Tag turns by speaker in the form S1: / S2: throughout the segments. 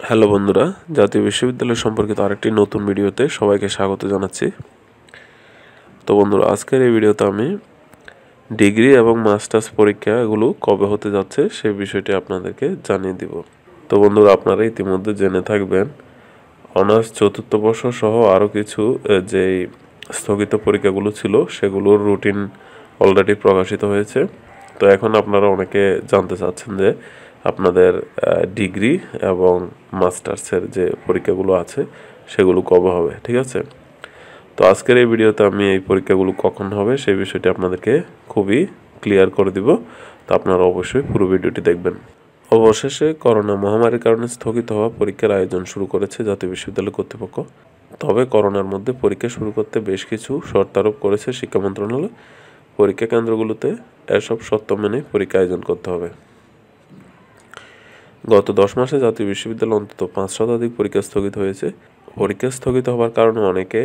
S1: Hello বন্ধুরা, জাতীয় বিশ্ববিদ্যালয় সম্পর্কিত আরেকটি নতুন ভিডিওতে সবাইকে স্বাগত জানাচ্ছি। তো বন্ধুরা, আজকের এই ভিডিওতে আমি ডিগ্রি এবং মাস্টার্স পরীক্ষা এগুলো কবে হতে যাচ্ছে সেই বিষয়টি আপনাদেরকে জানিয়ে দিব। তো বন্ধুরা, আপনারা ইতিমধ্যে জেনে থাকবেন অনার্স চতুর্থ বর্ষ সহ আরও কিছু যেই স্থগিত পরীক্ষাগুলো ছিল সেগুলোর রুটিন অলরেডি প্রকাশিত হয়েছে। তো এখন আপনারা অনেকে জানতে চাচ্ছেন যে আপনাদের ডিগ্রি এবং মাস্টার্সের যে পরীক্ষাগুলো আছে সেগুলো কবে হবে, ঠিক আছে? তো আজকের এই ভিডিওতে আমি এই পরীক্ষাগুলো কখন হবে সেই বিষয়টি আপনাদেরকে খুবই ক্লিয়ার করে দিব। তো আপনারা অবশ্যই পুরো ভিডিওটি দেখবেন। অবশেষে করোনা মহামারীর কারণে স্থগিত হওয়া পরীক্ষার আয়োজন শুরু করেছে জাতীয় বিশ্ববিদ্যালয় কর্তৃপক্ষ। তবে করোনার মধ্যে পরীক্ষা শুরু করতে বেশ কিছু শর্ত আরোপ করেছে শিক্ষা মন্ত্রণালয়। পরীক্ষা কেন্দ্রগুলোতে এসব শর্ত মেনে পরীক্ষা আয়োজন করতে হবে। গত 10 মাসে জাতীয় বিশ্ববিদ্যালয়ে অন্তত 5 শতাধিক পরীক্ষা স্থগিত হয়েছে। পরীক্ষা স্থগিত হওয়ার কারণে অনেকে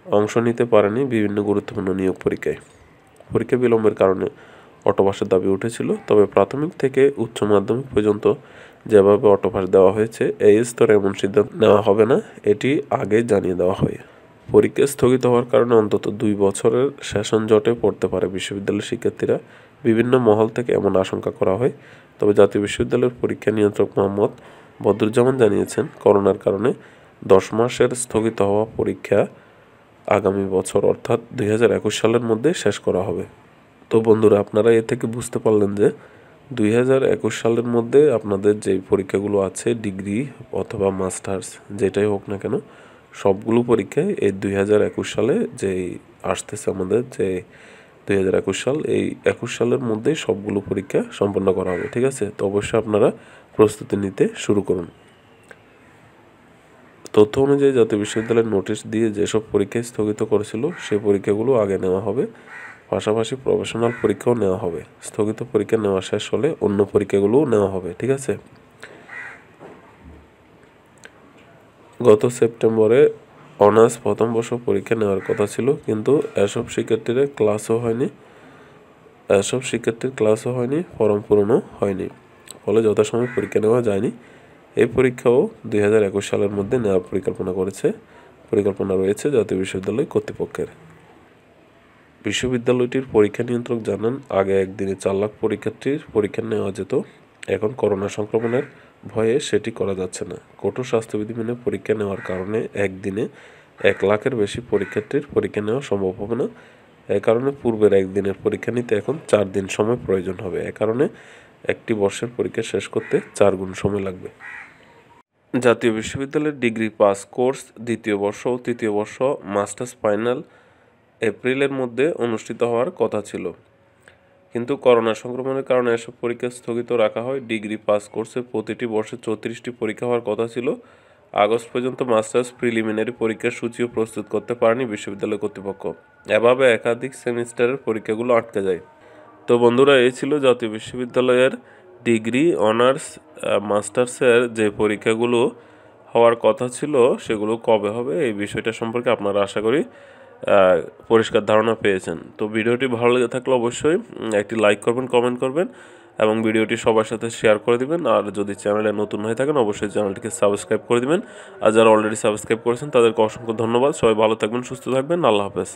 S1: অংশ নিতে পারেনি বিভিন্ন গুরুত্বপূর্ণ নিয়োগ পরীক্ষায়। পরীক্ষা বিলম্বের কারণে অটোপাসের দাবি উঠেছিল, তবে প্রাথমিক থেকে উচ্চ মাধ্যমিক পর্যন্ত যেভাবে অটোপাস দেওয়া হয়েছে এই স্তরে এমন সিদ্ধান্ত নেওয়া হবে না, এটি আগে জানিয়ে দেওয়া হয়। পরীক্ষা স্থগিত হওয়ার কারণে অন্তত 2 বছরের সেশন জটে পড়তে পারে বিশ্ববিদ্যালয়ের শিক্ষার্থীরা। বিভিন্ন মহল থেকে এমন আশঙ্কা করা হয়। তবে জাতীয় বিশ্ববিদ্যালয়ের পরীক্ষা নিয়ন্ত্রক মোহাম্মদ বদরুজ্জামান জানিয়েছেন, করোনার কারণে 10 মাসের স্থগিত হওয়া পরীক্ষা আগামী বছর অর্থাৎ 2021 সালের মধ্যে শেষ করা হবে। তো বন্ধুরা, আপনারা এ থেকে বুঝতে পারলেন যে 2021 সালের মধ্যে আপনাদের যেই পরীক্ষাগুলো আছে ডিগ্রি অথবা মাস্টার্স যেটাই হোক না কেন, সবগুলো পরীক্ষায় এই 2021 সালে যেই আসতেছে আমাদের যে 2021 সাল, এই 21 সালের মধ্যেই সবগুলো পরীক্ষা সম্পন্ন করা হবে, ঠিক আছে? তো অবশ্যই আপনারা প্রস্তুতি নিতে শুরু করুন। তথ্য অনুযায়ী জাতীয় বিশ্ববিদ্যালয়ের নোটিশ দিয়ে যেসব পরীক্ষা স্থগিত করেছিল সেই পরীক্ষাগুলো আগে নেওয়া হবে, পাশাপাশি প্রফেশনাল পরীক্ষাও নেওয়া হবে। স্থগিত পরীক্ষা নেওয়া শেষ হলে অন্য পরীক্ষাগুলোও নেওয়া হবে, ঠিক আছে? গত সেপ্টেম্বরে অনার্স প্রথম বর্ষ পরীক্ষা নেওয়ার কথা ছিল, কিন্তু এসব শিক্ষার্থীর ক্লাসও হয়নি, ফর্ম পূরণও হয়নি, ফলে যথাসময়ে পরীক্ষা নেওয়া যায়নি। এই পরীক্ষাও 2021 সালের মধ্যে নেওয়ার পরিকল্পনা রয়েছে জাতীয় বিশ্ববিদ্যালয় কর্তৃপক্ষের। বিশ্ববিদ্যালয়টির পরীক্ষা নিয়ন্ত্রক জানান, আগে একদিনে 4 লাখ পরীক্ষার্থীর পরীক্ষা নেওয়া যেত। এখন করোনা সংক্রমণের ভয়ে সেটি করা যাচ্ছে না। কঠোর স্বাস্থ্যবিধি মেনে পরীক্ষা নেওয়ার কারণে একদিনে 1 লাখের বেশি পরীক্ষার্থীর পরীক্ষা নেওয়া সম্ভব হবে না। এ কারণে পূর্বের একদিনের পরীক্ষা নিতে এখন 4 দিন সময় প্রয়োজন হবে। এ কারণে একটি বর্ষের পরীক্ষা শেষ করতে 4 গুণ সময় লাগবে। জাতীয় বিশ্ববিদ্যালয়ের ডিগ্রি পাস কোর্স দ্বিতীয় বর্ষ ও তৃতীয় বর্ষ মাস্টার্স ফাইনাল এপ্রিলের মধ্যে অনুষ্ঠিত হওয়ার কথা ছিল, কিন্তু করোনা সংক্রমণের কারণে এসব পরীক্ষা স্থগিত রাখা হয়। ডিগ্রি পাস কোর্সে প্রতিটি বর্ষে 34টি পরীক্ষা হওয়ার কথা ছিল। আগস্ট পর্যন্ত মাস্টার্স প্রিলিমিনারি পরীক্ষার সূচিও প্রস্তুত করতে পারেনি বিশ্ববিদ্যালয় কর্তৃপক্ষ। এভাবে একাধিক সেমিস্টারের পরীক্ষাগুলো আটকে যায়। তো বন্ধুরা, এই ছিল জাতীয় বিশ্ববিদ্যালয়ের ডিগ্রি, অনার্স, মাস্টার্সের যে পরীক্ষাগুলো হওয়ার কথা ছিল সেগুলো কবে হবে এই বিষয়টা সম্পর্কে আপনারা আশা করি পরিষ্কার ধারণা পেয়েছেন। তো ভিডিওটি ভালো লেগে থাকলে অবশ্যই একটি লাইক করবেন, কমেন্ট করবেন এবং ভিডিওটি সবার সাথে শেয়ার করে দিবেন। আর যদি চ্যানেলে নতুন হয়ে থাকেন অবশ্যই চ্যানেলটিকে সাবস্ক্রাইব করে দিবেন। আর যারা অলরেডি সাবস্ক্রাইব করেছেন তাদেরকে অসংখ্য ধন্যবাদ। সবাই ভালো থাকবেন, সুস্থ থাকবেন। আল্লাহ হাফেজ।